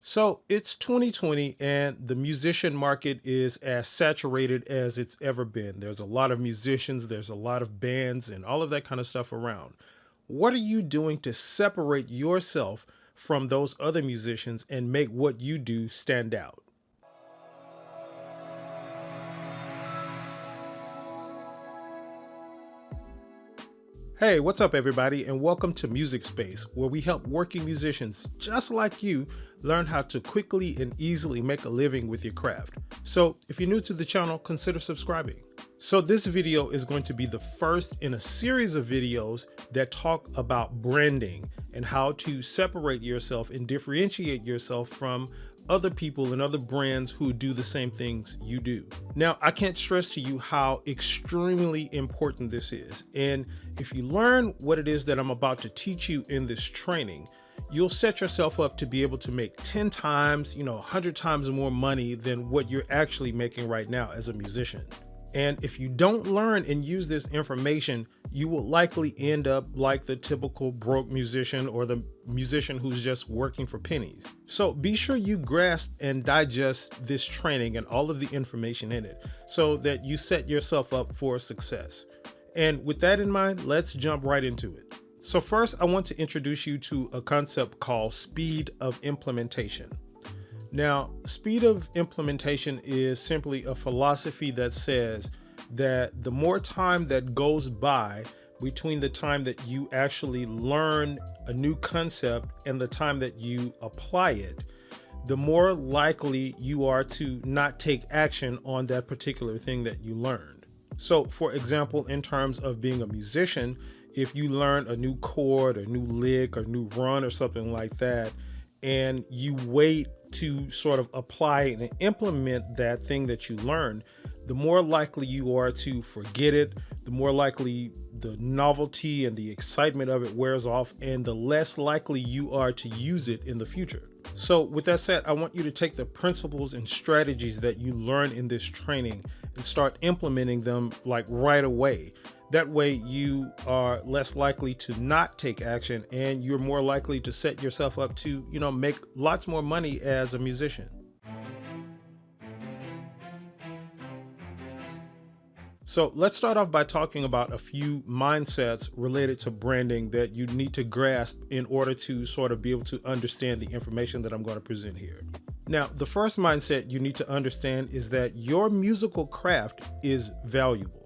So it's 2020 and the musician market is as saturated as it's ever been. There's a lot of musicians, there's a lot of bands, and all of that kind of stuff around. What are you doing to separate yourself from those other musicians and make what you do stand out? Hey, what's up, everybody, and welcome to Music Space, where we help working musicians just like you learn how to quickly and easily make a living with your craft. So, if you're new to the channel, consider subscribing. So, this video is going to be the first in a series of videos that talk about branding and how to separate yourself and differentiate yourself from other people and other brands who do the same things you do. Now, I can't stress to you how extremely important this is. And if you learn what it is that I'm about to teach you in this training, you'll set yourself up to be able to make 10 times, 100 times more money than what you're actually making right now as a musician. And if you don't learn and use this information, you will likely end up like the typical broke musician or the musician who's just working for pennies. So be sure you grasp and digest this training and all of the information in it so that you set yourself up for success. And with that in mind, let's jump right into it. So first, I want to introduce you to a concept called speed of implementation. Now, speed of implementation is simply a philosophy that says that the more time that goes by between the time that you actually learn a new concept and the time that you apply it, the more likely you are to not take action on that particular thing that you learned. So, for example, in terms of being a musician, if you learn a new chord, a new lick, or new run or something like that, and you wait to sort of apply and implement that thing that you learned, the more likely you are to forget it, the more likely the novelty and the excitement of it wears off, and the less likely you are to use it in the future. So with that said, I want you to take the principles and strategies that you learn in this training and start implementing them like right away. That way you are less likely to not take action, and you're more likely to set yourself up to, make lots more money as a musician. So let's start off by talking about a few mindsets related to branding that you need to grasp in order to sort of be able to understand the information that I'm going to present here. Now, the first mindset you need to understand is that your musical craft is valuable.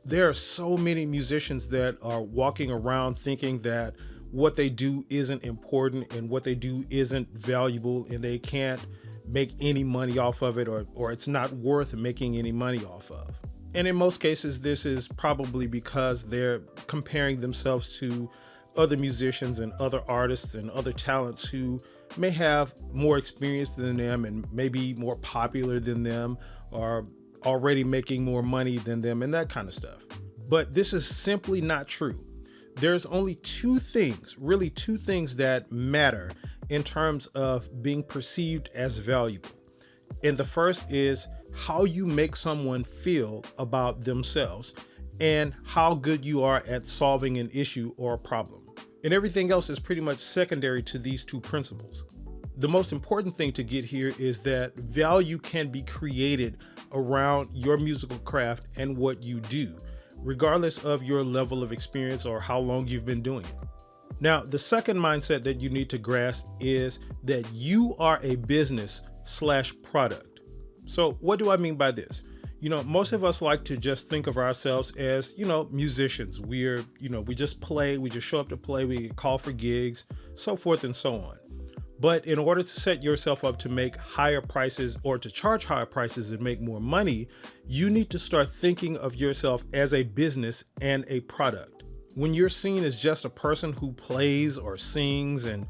There are so many musicians that are walking around thinking that what they do isn't important and what they do isn't valuable and they can't make any money off of it, or it's not worth making any money off of. And in most cases, this is probably because they're comparing themselves to other musicians and other artists and other talents who may have more experience than them and maybe more popular than them, or already making more money than them and that kind of stuff. But this is simply not true. There's only really two things that matter in terms of being perceived as valuable. And the first is how you make someone feel about themselves and how good you are at solving an issue or a problem. And everything else is pretty much secondary to these two principles. The most important thing to get here is that value can be created around your musical craft and what you do, regardless of your level of experience or how long you've been doing it. Now, the second mindset that you need to grasp is that you are a business/product. So what do I mean by this? Most of us like to just think of ourselves as, musicians. We just play, we just show up to play, we get called for gigs, so forth and so on. But in order to set yourself up to make higher prices or to charge higher prices and make more money, you need to start thinking of yourself as a business and a product. When you're seen as just a person who plays or sings and,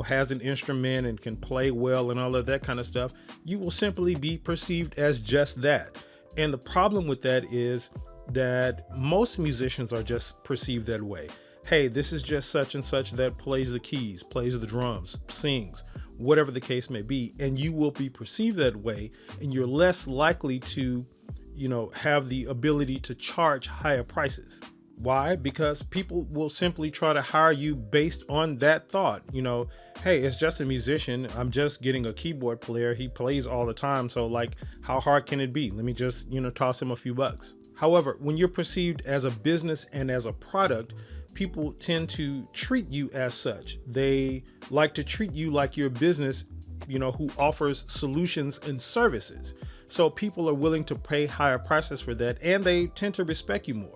has an instrument and can play well and all of that kind of stuff, you will simply be perceived as just that. And the problem with that is that most musicians are just perceived that way. Hey, this is just such and such that plays the keys, plays the drums, sings, whatever the case may be. And you will be perceived that way, and you're less likely to, have the ability to charge higher prices. Why? Because people will simply try to hire you based on that thought. Hey, it's just a musician. I'm just getting a keyboard player. He plays all the time. So, like, how hard can it be? Let me just, toss him a few bucks. However, when you're perceived as a business and as a product, people tend to treat you as such. They like to treat you like you're a business, who offers solutions and services. So people are willing to pay higher prices for that, and they tend to respect you more.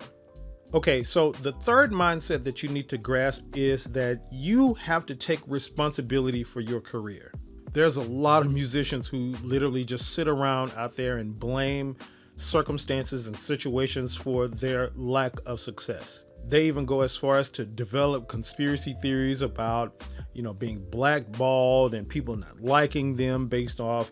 Okay, so the third mindset that you need to grasp is that you have to take responsibility for your career. There's a lot of musicians who literally just sit around out there and blame circumstances and situations for their lack of success. They even go as far as to develop conspiracy theories about, being blackballed and people not liking them based off,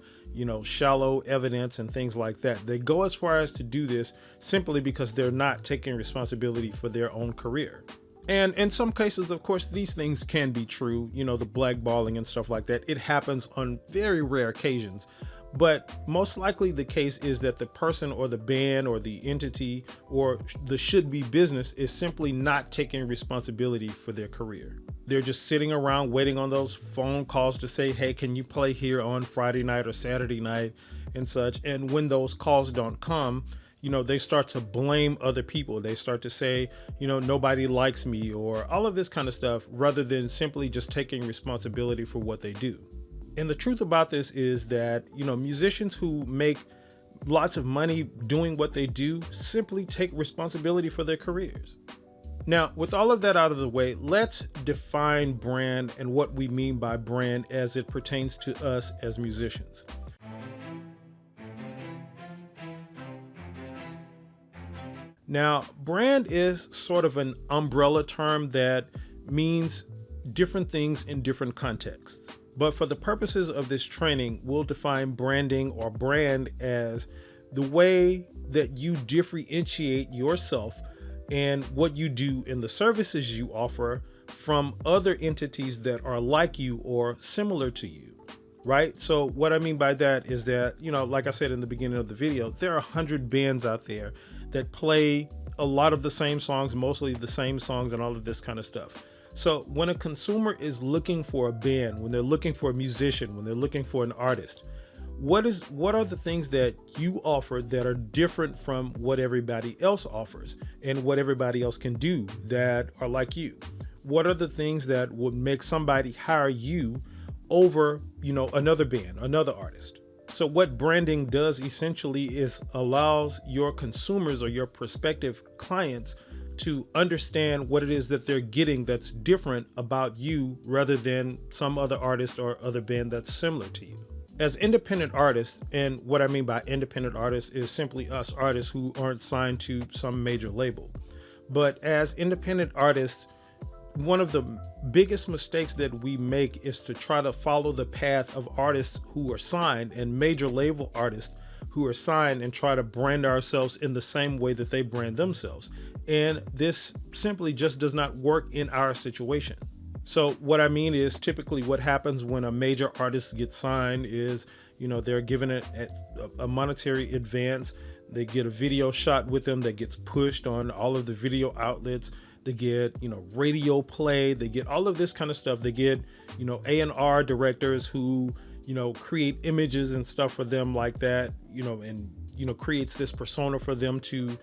shallow evidence and things like that. They go as far as to do this simply because they're not taking responsibility for their own career. And in some cases, of course, these things can be true, the blackballing and stuff like that. It happens on very rare occasions. But most likely the case is that the person or the band or the entity or the should-be business is simply not taking responsibility for their career. They're just sitting around waiting on those phone calls to say, hey, can you play here on Friday night or Saturday night and such? And when those calls don't come, they start to blame other people. They start to say, nobody likes me or all of this kind of stuff, rather than simply just taking responsibility for what they do. And the truth about this is that, musicians who make lots of money doing what they do simply take responsibility for their careers. Now, with all of that out of the way, let's define brand and what we mean by brand as it pertains to us as musicians. Now, brand is sort of an umbrella term that means different things in different contexts. But for the purposes of this training, we'll define branding or brand as the way that you differentiate yourself and what you do in the services you offer from other entities that are like you or similar to you, right? So what I mean by that is that, like I said in the beginning of the video, there are 100 bands out there that play a lot of the same songs, mostly the same songs and all of this kind of stuff. So when a consumer is looking for a band, when they're looking for a musician, when they're looking for an artist, what are the things that you offer that are different from what everybody else offers and what everybody else can do that are like you? What are the things that would make somebody hire you over, another band, another artist? So what branding does essentially is allows your consumers or your prospective clients to understand what it is that they're getting that's different about you rather than some other artist or other band that's similar to you. As independent artists, and what I mean by independent artists is simply us artists who aren't signed to some major label. But as independent artists, one of the biggest mistakes that we make is to try to follow the path of artists who are signed and major label artists who are signed and try to brand ourselves in the same way that they brand themselves. And this simply just does not work in our situation. So what I mean is typically what happens when a major artist gets signed is, they're given a monetary advance. They get a video shot with them that gets pushed on all of the video outlets. They get, radio play. They get all of this kind of stuff. They get, A&R directors who, create images and stuff for them like that, and, creates this persona for them to,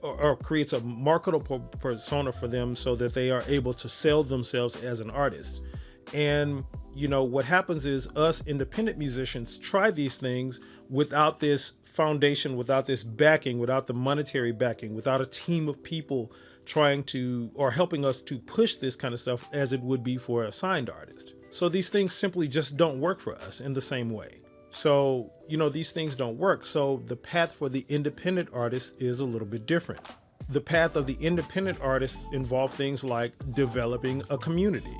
or creates a marketable persona for them so that they are able to sell themselves as an artist. And, what happens is us independent musicians try these things without this foundation, without this backing, without the monetary backing, without a team of people trying to, or helping us to push this kind of stuff as it would be for a signed artist. So these things simply just don't work for us in the same way. So, these things don't work. So the path for the independent artist is a little bit different. The path of the independent artist involves things like developing a community.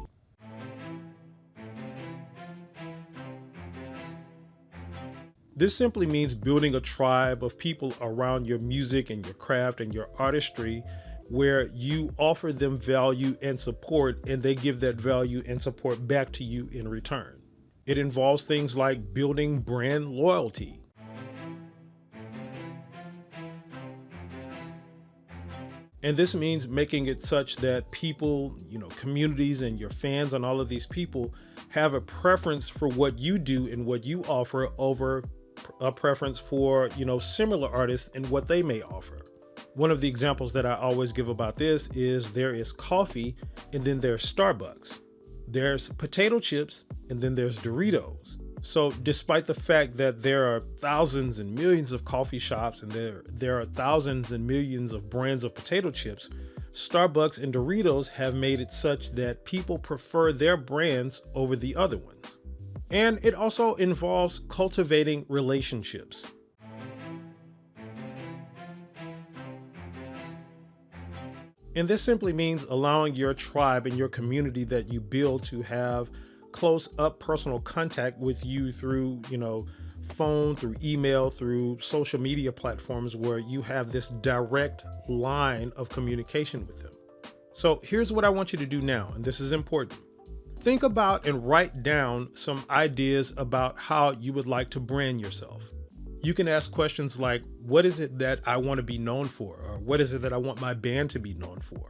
This simply means building a tribe of people around your music and your craft and your artistry, where you offer them value and support, and they give that value and support back to you in return. It involves things like building brand loyalty. And this means making it such that people, communities and your fans and all of these people have a preference for what you do and what you offer over a preference for, similar artists and what they may offer. One of the examples that I always give about this is there is coffee and then there's Starbucks. There's potato chips and then there's Doritos. So despite the fact that there are thousands and millions of coffee shops and there are thousands and millions of brands of potato chips, Starbucks and Doritos have made it such that people prefer their brands over the other ones. And it also involves cultivating relationships. And this simply means allowing your tribe and your community that you build to have close up personal contact with you through, phone, through email, through social media platforms where you have this direct line of communication with them. So here's what I want you to do now, and this is important. Think about and write down some ideas about how you would like to brand yourself. You can ask questions like, what is it that I want to be known for? Or what is it that I want my band to be known for?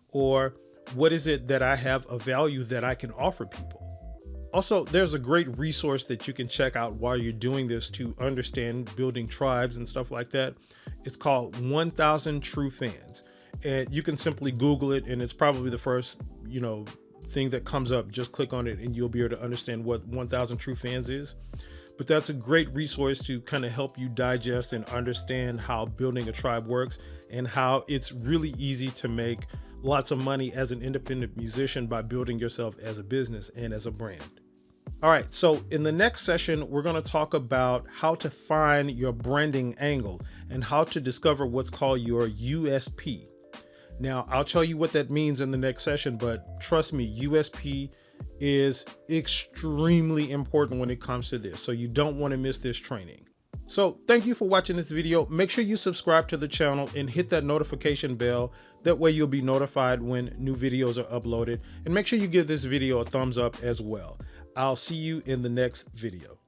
Or what is it that I have a value that I can offer people? Also, there's a great resource that you can check out while you're doing this to understand building tribes and stuff like that. It's called 1000 True Fans. And you can simply Google it, and it's probably the first, thing that comes up. Just click on it and you'll be able to understand what 1000 True Fans is. But that's a great resource to kind of help you digest and understand how building a tribe works and how it's really easy to make lots of money as an independent musician by building yourself as a business and as a brand. All right, so in the next session, we're going to talk about how to find your branding angle and how to discover what's called your USP. Now, I'll tell you what that means in the next session, but trust me, USP is extremely important when it comes to this, so you don't want to miss this training. So thank you for watching this video. Make sure you subscribe to the channel and hit that notification bell. That way you'll be notified when new videos are uploaded. And make sure you give this video a thumbs up as well. I'll see you in the next video.